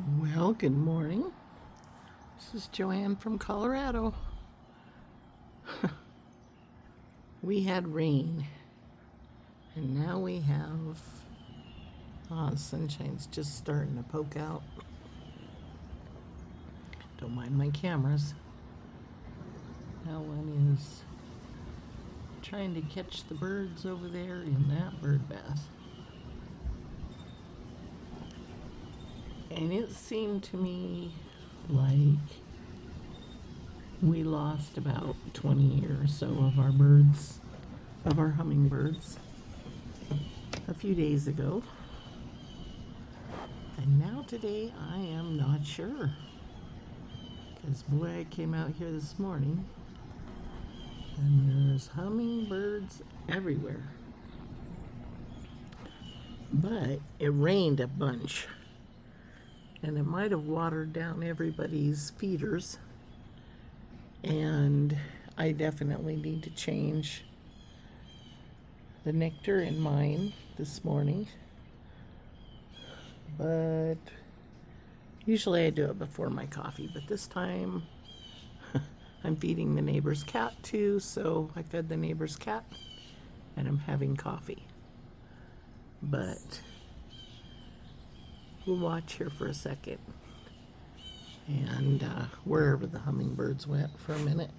Well, good morning. This is Joanne from Colorado. We had rain, and now we have the sunshine's just starting to poke out. Don't mind my cameras. That one is trying to catch the birds over there in that bird bath. And it seemed to me like we lost about 20 or so of our birds, of our hummingbirds, a few days ago. And now today I am not sure. Because boy, I came out here this morning and there's hummingbirds everywhere. But it rained a bunch. And it might have watered down everybody's feeders. And I definitely need to change the nectar in mine this morning. But usually I do it before my coffee. But this time I'm feeding the neighbor's cat too. So I fed the neighbor's cat and I'm having coffee. But we'll watch here for a second, and wherever the hummingbirds went for a minute,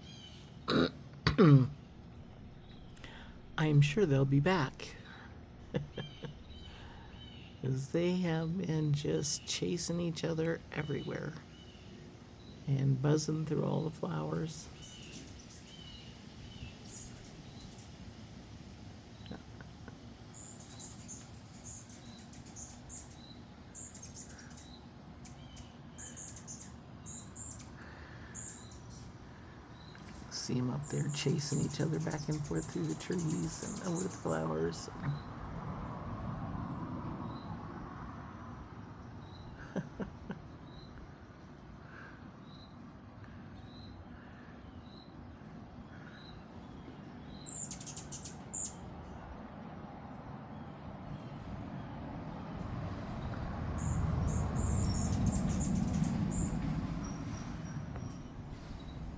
I'm sure they'll be back, because they have been just chasing each other everywhere and buzzing through all the flowers. See them up there chasing each other back and forth through the trees and over the flowers.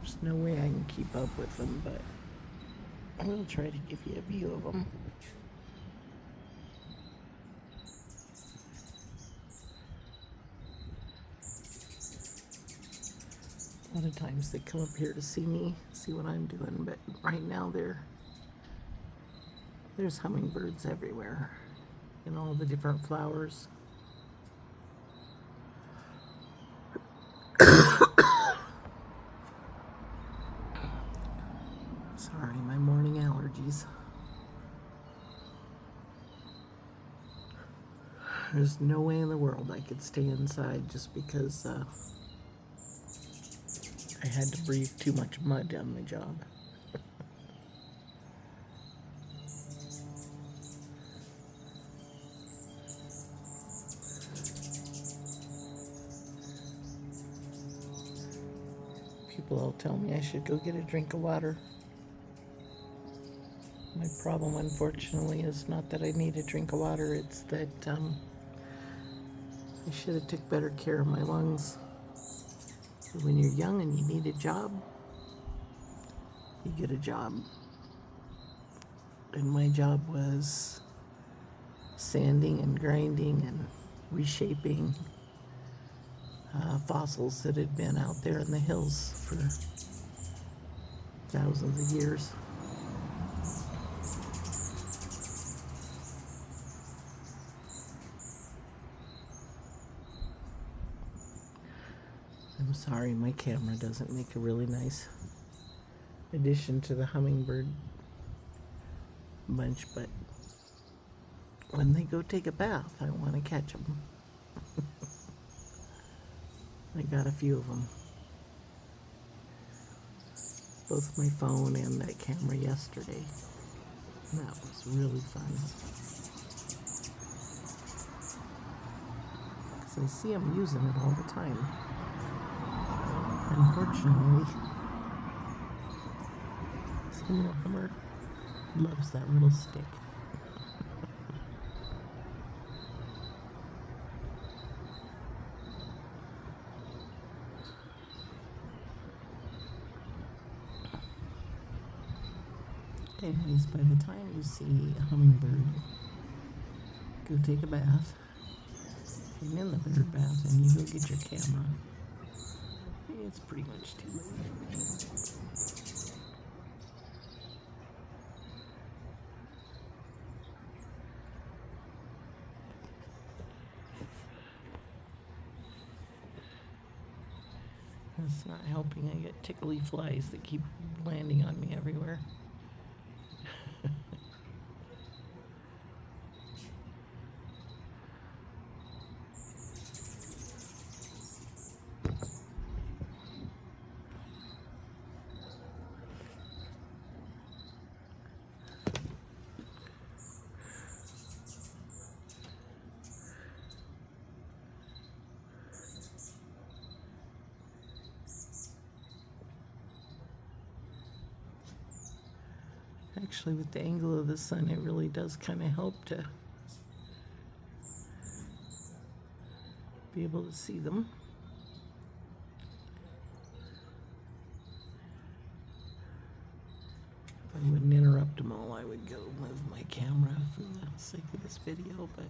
There's no way I can keep up with them, but I will try to give you a view of them. A lot of times they come up here to see me, see what I'm doing, but right now there's hummingbirds everywhere in all the different flowers. Sorry, my morning allergies. There's no way in the world I could stay inside just because I had to breathe too much mud on my job. People all tell me I should go get a drink of water. My problem, unfortunately, is not that I need a drink of water, it's that I should have took better care of my lungs. When you're young and you need a job, you get a job. And my job was sanding and grinding and reshaping fossils that had been out there in the hills for thousands of years. I'm sorry, my camera doesn't make a really nice addition to the hummingbird bunch, but when they go take a bath, I want to catch them. I got a few of them. Both my phone and that camera yesterday. And that was really fun. Because I see them using it all the time. Unfortunately, some little hummer loves that little stick. Anyways, by the time you see a hummingbird go take a bath, and in the bird bath, and you go get your camera, it's pretty much too late. It's not helping. I get tickly flies that keep landing on me everywhere. Actually, with the angle of the sun, it really does kind of help to be able to see them. If I wouldn't interrupt them all, I would go move my camera for the sake of this video, but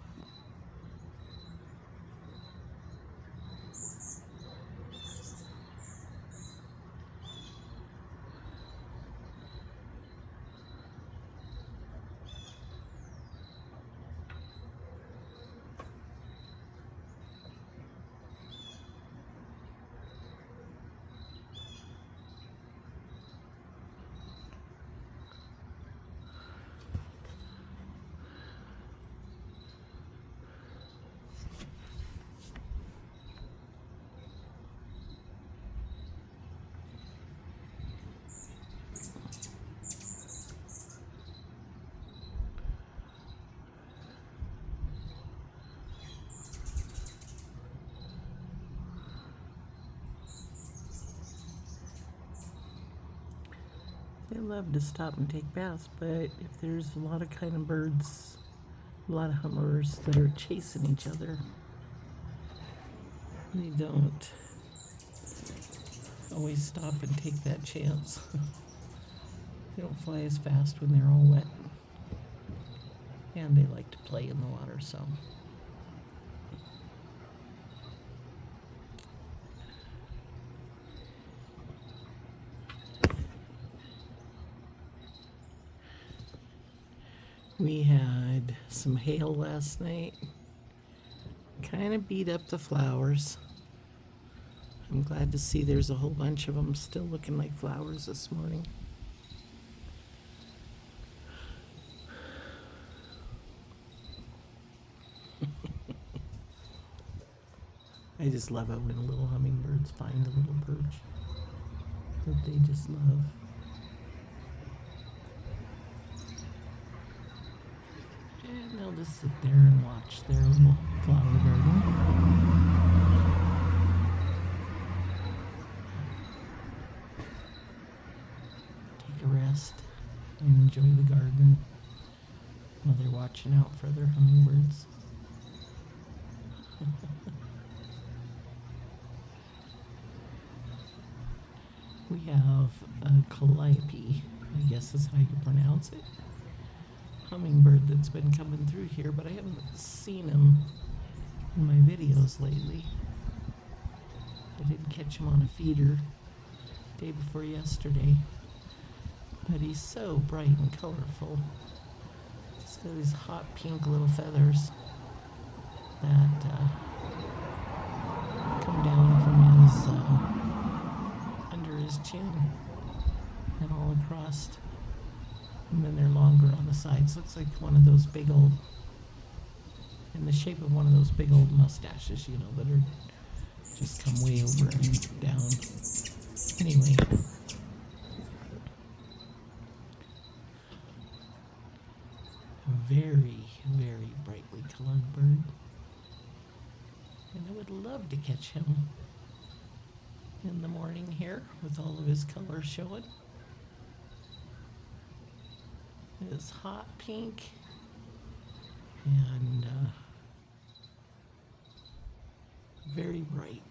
they love to stop and take baths, but if there's a lot of kind of birds, a lot of hummers that are chasing each other, they don't always stop and take that chance. They don't fly as fast when they're all wet, and they like to play in the water, so. We had some hail last night. Kind of beat up the flowers. I'm glad to see there's a whole bunch of them still looking like flowers this morning. I just love it when little hummingbirds find a little perch that they just love. And they'll just sit there and watch their little flower garden. Take a rest and enjoy the garden while they're watching out for other hummingbirds. We have a calliope, I guess is how you pronounce it, hummingbird that's been coming through here, but I haven't seen him in my videos lately. I did catch him on a feeder day before yesterday, but he's so bright and colorful. He's got these hot pink little feathers that come down from his under his chin and all across. And then they're longer on the sides. Looks like one of those big old, in the shape of one of those big old mustaches, you know, that are just come way over and down. Anyway. Very, very brightly colored bird. And I would love to catch him in the morning here with all of his colors showing. It's hot pink and very bright.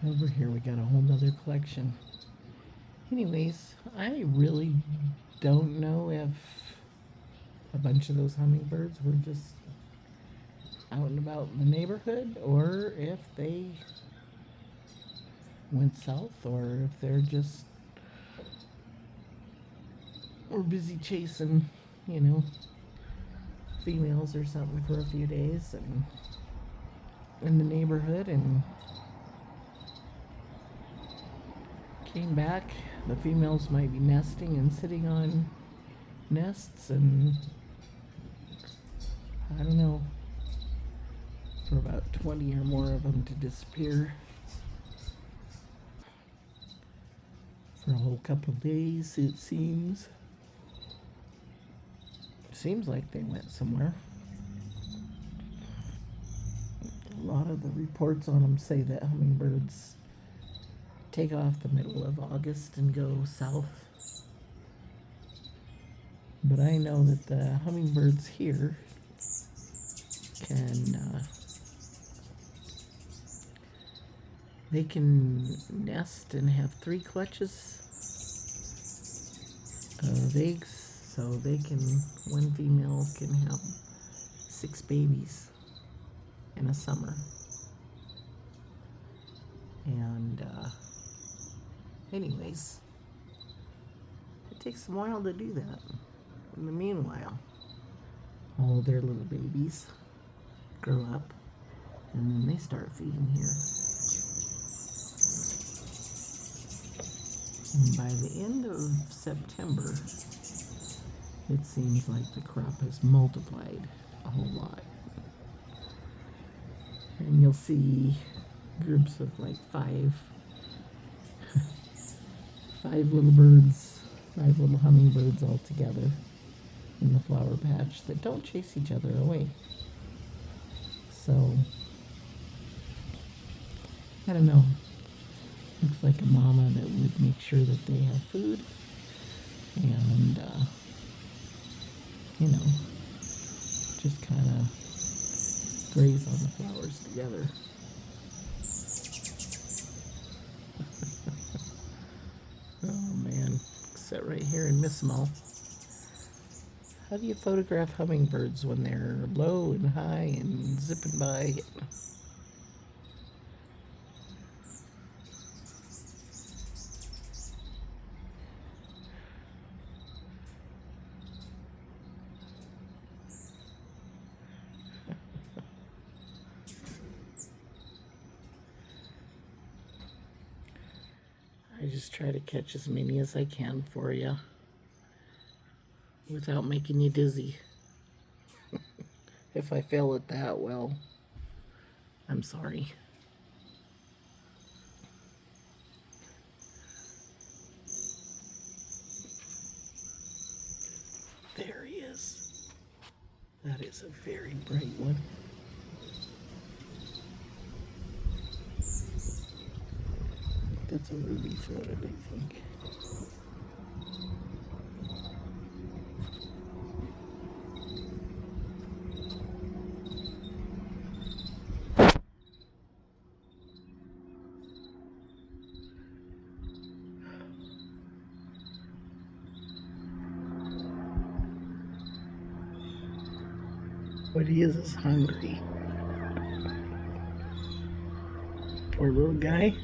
Over here we got a whole nother collection. Anyways, I really don't know if a bunch of those hummingbirds were just out and about in the neighborhood or if they went south or if they're just were busy chasing, females or something for a few days and in the neighborhood and came back. The females might be nesting and sitting on nests and I don't know, for about 20 or more of them to disappear for a whole couple of days, it seems. Seems like they went somewhere. A lot of the reports on them say that hummingbirds take off the middle of August and go south. But I know that the hummingbirds here they can nest and have 3 clutches of eggs, so one female can have 6 babies in a summer. And anyways, it takes a while to do that. In the meanwhile, all their little babies grow up and then they start feeding here. And by the end of September, it seems like the crop has multiplied a whole lot. And you'll see groups of like 5 little birds, 5 little hummingbirds all together in the flower patch that don't chase each other away. So, I don't know. Looks like a mama that would make sure that they have food and, just kind of graze on the flowers together. Oh man, sit right here and miss them all. How do you photograph hummingbirds when they're low and high and zipping by? I just try to catch as many as I can for you without making you dizzy. If I fail at that, well, I'm sorry. There he is. That is a very bright one. That's a ruby-throated, I think. What he is hungry. Poor little guy.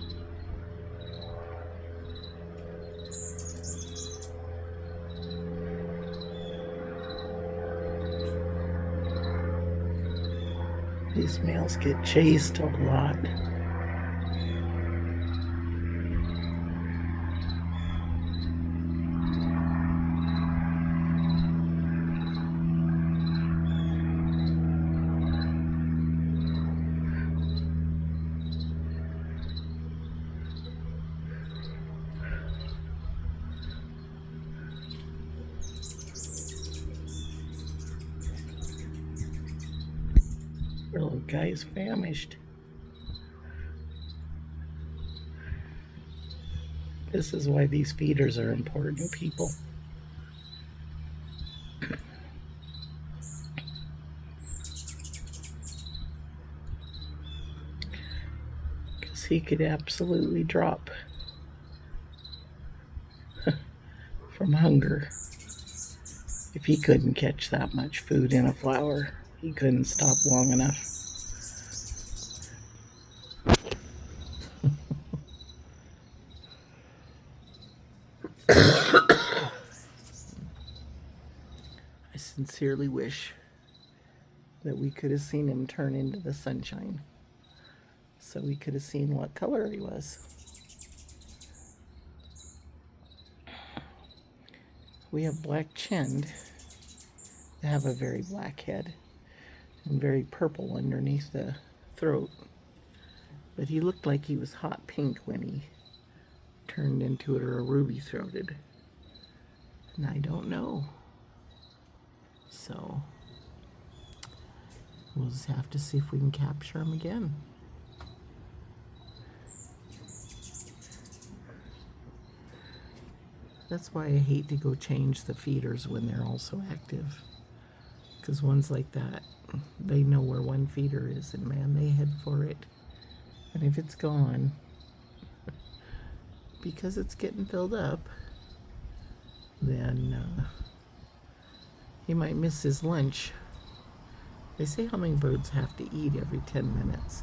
These males get chased a lot. Poor little guy is famished. This is why these feeders are important, people. Because he could absolutely drop from hunger. If he couldn't catch that much food in a flower, he couldn't stop long enough. I sincerely wish that we could have seen him turn into the sunshine, so we could have seen what color he was. We have black-chinned that have a very black head and very purple underneath the throat. But he looked like he was hot pink when he turned into it, or a ruby-throated. And I don't know. So we'll just have to see if we can capture him again. That's why I hate to go change the feeders when they're all so active. Because ones like that, they know where one feeder is, and man, they head for it. And if it's gone, because it's getting filled up, then he might miss his lunch. They say hummingbirds have to eat every 10 minutes.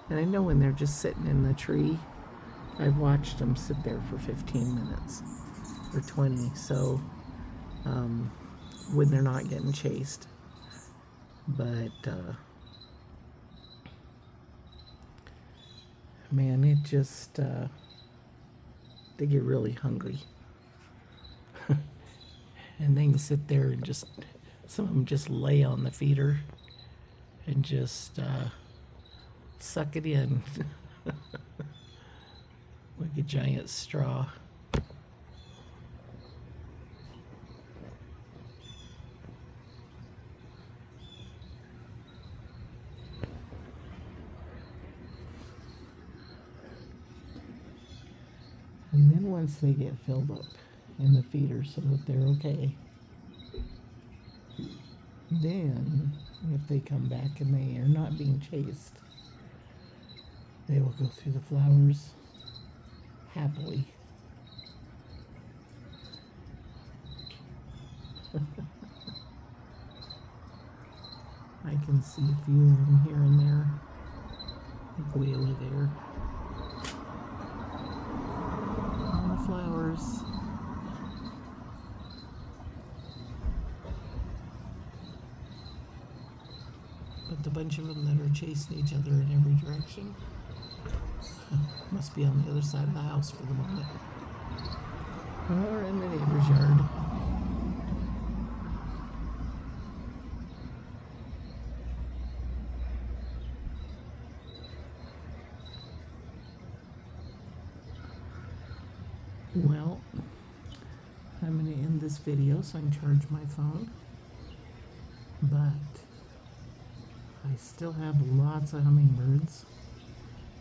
And I know when they're just sitting in the tree, I've watched them sit there for 15 minutes. Or 20, so when they're not getting chased. But man, it just they get really hungry. And they can sit there and just, some of them just lay on the feeder and just suck it in like a giant straw. And then once they get filled up in the feeder so that they're okay, then if they come back and they are not being chased, they will go through the flowers happily. I can see a few of them here and there, like way over there. Flowers. But the bunch of them that are chasing each other in every direction must be on the other side of the house for the moment, or in the neighbor's yard. Well, I'm going to end this video so I can charge my phone, but I still have lots of hummingbirds,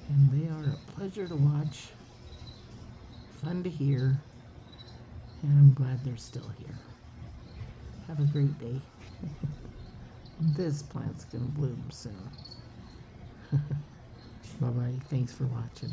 and they are a pleasure to watch, fun to hear, and I'm glad they're still here. Have a great day. This plant's going to bloom soon. Bye-bye. Thanks for watching.